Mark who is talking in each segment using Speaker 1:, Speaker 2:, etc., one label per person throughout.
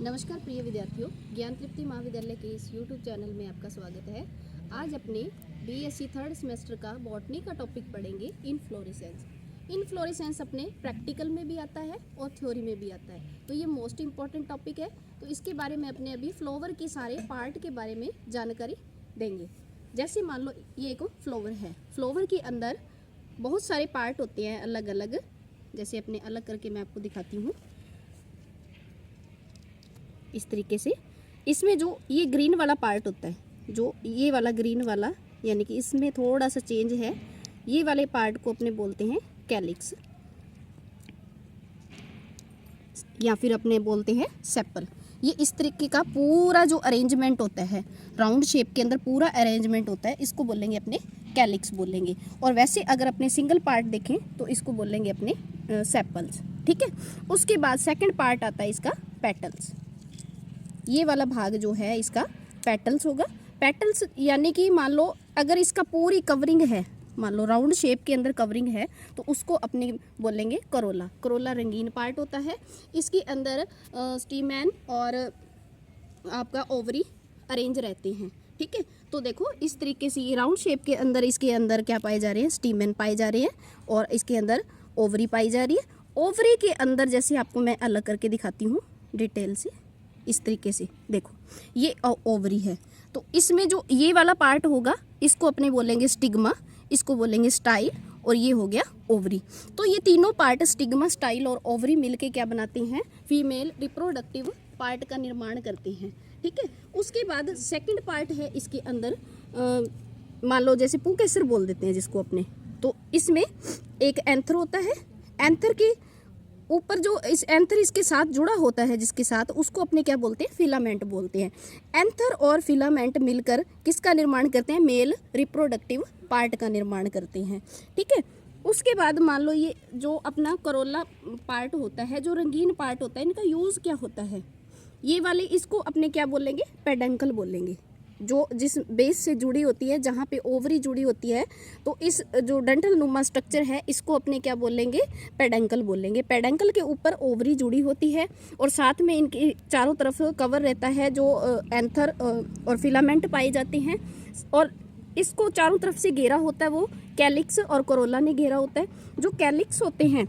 Speaker 1: नमस्कार प्रिय विद्यार्थियों, ज्ञान तृप्ति महाविद्यालय के इस YouTube चैनल में आपका स्वागत है। आज अपने BSc थर्ड सेमेस्टर का बॉटनी का टॉपिक पढ़ेंगे इनफ्लोरेसेंस। इनफ्लोरेसेंस अपने प्रैक्टिकल में भी आता है और थ्योरी में भी आता है, तो ये मोस्ट इम्पॉर्टेंट टॉपिक है। तो इसके बारे में अपने अभी फ्लावर के सारे पार्ट के बारे में जानकारी देंगे। जैसे मान लो ये एक फ्लावर है, फ्लावर के अंदर बहुत सारे पार्ट होते हैं अलग अलग। जैसे अपने अलग करके मैं आपको दिखाती हूँ इस तरीके से। इसमें जो ये ग्रीन वाला पार्ट होता है, जो ये वाला ग्रीन वाला, यानी कि इसमें थोड़ा सा चेंज है, ये वाले पार्ट को अपने बोलते हैं कैलिक्स या फिर अपने बोलते हैं सेपल। ये इस तरीके का पूरा जो अरेंजमेंट होता है, राउंड शेप के अंदर पूरा अरेंजमेंट होता है, इसको बोलेंगे अपने कैलिक्स बोलेंगे। और वैसे अगर अपने सिंगल पार्ट देखें तो इसको बोलेंगे अपने सेपल्स। ठीक है। उसके बाद सेकंड पार्ट आता है इसका पेटल्स। ये वाला भाग जो है इसका पेटल्स होगा। पेटल्स यानी कि मान लो अगर इसका पूरी कवरिंग है, मान लो राउंड शेप के अंदर कवरिंग है, तो उसको अपने बोलेंगे करोला। करोला रंगीन पार्ट होता है। इसके अंदर स्टीमैन और आपका ओवरी अरेंज रहते हैं। ठीक है। तो देखो इस तरीके से ये राउंड शेप के अंदर, इसके अंदर क्या पाए जा रहे हैं, स्टीमैन पाए जा रहे हैं और इसके अंदर ओवरी पाई जा रही है। ओवरी के अंदर जैसे आपको मैं अलग करके दिखाती हूँ डिटेल से, इस तरीके से देखो ये ओवरी है। तो इसमें जो ये वाला पार्ट होगा इसको अपने बोलेंगे स्टिग्मा, इसको बोलेंगे स्टाइल, और ये हो गया ओवरी। तो ये तीनों पार्ट स्टिग्मा, स्टाइल और ओवरी मिलके क्या बनाते हैं, फीमेल रिप्रोडक्टिव पार्ट का निर्माण करते हैं। ठीक है। उसके बाद सेकंड पार्ट है इसके अंदर, मान लो जैसे पुंकेसर बोल देते हैं जिसको अपने, तो इसमें एक एंथर होता है। एंथर के ऊपर जो इस एंथर इसके साथ जुड़ा होता है, जिसके साथ, उसको अपने क्या बोलते हैं, फिलामेंट बोलते हैं। एंथर और फिलामेंट मिलकर किसका निर्माण करते हैं, मेल रिप्रोडक्टिव पार्ट का निर्माण करते हैं। ठीक है। उसके बाद मान लो ये जो अपना करोला पार्ट होता है, जो रंगीन पार्ट होता है, इनका यूज़ क्या होता है, ये वाले इसको अपने क्या बोलेंगे, पेडंकल बोलेंगे। जो जिस बेस से जुड़ी होती है, जहाँ पे ओवरी जुड़ी होती है, तो इस जो डंठल नुमा स्ट्रक्चर है इसको अपने क्या बोलेंगे, पेडंकल बोलेंगे। पेडंकल के ऊपर ओवरी जुड़ी होती है और साथ में इनके चारों तरफ कवर रहता है, जो एंथर और फिलामेंट पाए जाते हैं, और इसको चारों तरफ से घेरा होता है, वो कैलिक्स और कोरोला ने घेरा होता है। जो कैलिक्स होते हैं,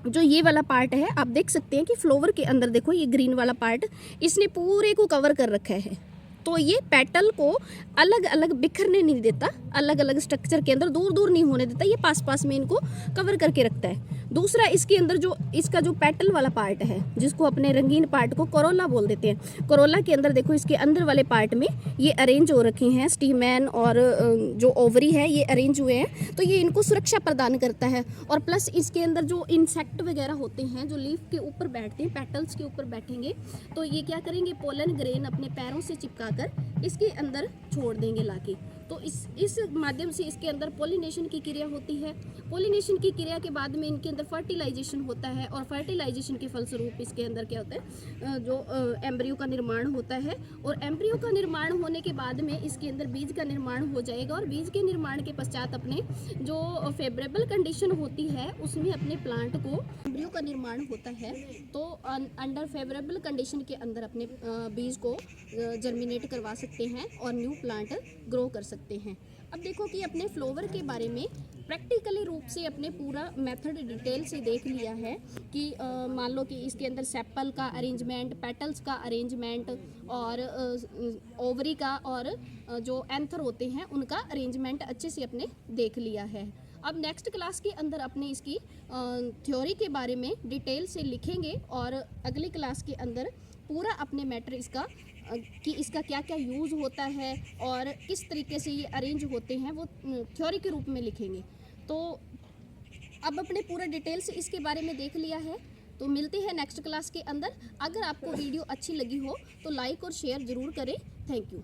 Speaker 1: जो ये वाला पार्ट है, आप देख सकते हैं कि फ्लावर के अंदर देखो ये ग्रीन वाला पार्ट इसने पूरे को कवर कर रखा है। तो ये पेटल को अलग अलग बिखरने नहीं देता, अलग अलग स्ट्रक्चर के अंदर दूर दूर नहीं होने देता, ये पास पास में इनको कवर करके रखता है। दूसरा, इसके अंदर जो इसका जो पेटल वाला पार्ट है, जिसको अपने रंगीन पार्ट को कोरोला बोल देते हैं, कोरोला के अंदर देखो इसके अंदर वाले पार्ट में ये अरेंज हो रखे हैं, स्टीमैन और जो ओवरी है ये अरेंज हुए हैं, तो ये इनको सुरक्षा प्रदान करता है। और प्लस इसके अंदर जो इंसेक्ट वगैरह होते हैं, जो लीफ के ऊपर बैठते हैं, पेटल्स के ऊपर बैठेंगे, तो ये क्या करेंगे, पोलन ग्रेन अपने पैरों से चिपका कर इसके अंदर छोड़ देंगे लाके। तो इस माध्यम से इसके अंदर पॉलिनेशन की क्रिया होती है। पॉलिनेशन की क्रिया के बाद में इनके अंदर फर्टिलाइजेशन होता है, और फर्टिलाइजेशन के फलस्वरूप इसके अंदर क्या होता है, जो एम्ब्रियो का निर्माण होता है। और एम्ब्रियो का निर्माण होने के बाद में इसके अंदर बीज का निर्माण हो जाएगा, और बीज के निर्माण के पश्चात अपने जो फेवरेबल कंडीशन होती है उसमें अपने प्लांट को एम्ब्रियो का निर्माण होता है। तो अंडर फेवरेबल कंडीशन के अंदर अपने बीज को जर्मिनेट करवा सकते हैं और न्यू प्लांट ग्रो कर सकते हैं। अब देखो कि अपने फ्लावर के बारे में प्रैक्टिकली रूप से अपने पूरा मेथड डिटेल से देख लिया है कि मान लो कि इसके अंदर सेपल का अरेंजमेंट, पेटल्स का अरेंजमेंट, और ओवरी का और जो एंथर होते हैं उनका अरेंजमेंट अच्छे से अपने देख लिया है। अब नेक्स्ट क्लास के अंदर अपने इसकी थ्योरी के बारे में डिटेल से लिखेंगे, और अगली क्लास के अंदर पूरा अपने मैटर इसका कि इसका क्या क्या यूज़ होता है और किस तरीके से ये अरेंज होते हैं, वो थ्योरी के रूप में लिखेंगे। तो अब अपने पूरा डिटेल से इसके बारे में देख लिया है, तो मिलते हैं नेक्स्ट क्लास के अंदर। अगर आपको वीडियो अच्छी लगी हो तो लाइक और शेयर ज़रूर करें। Thank you.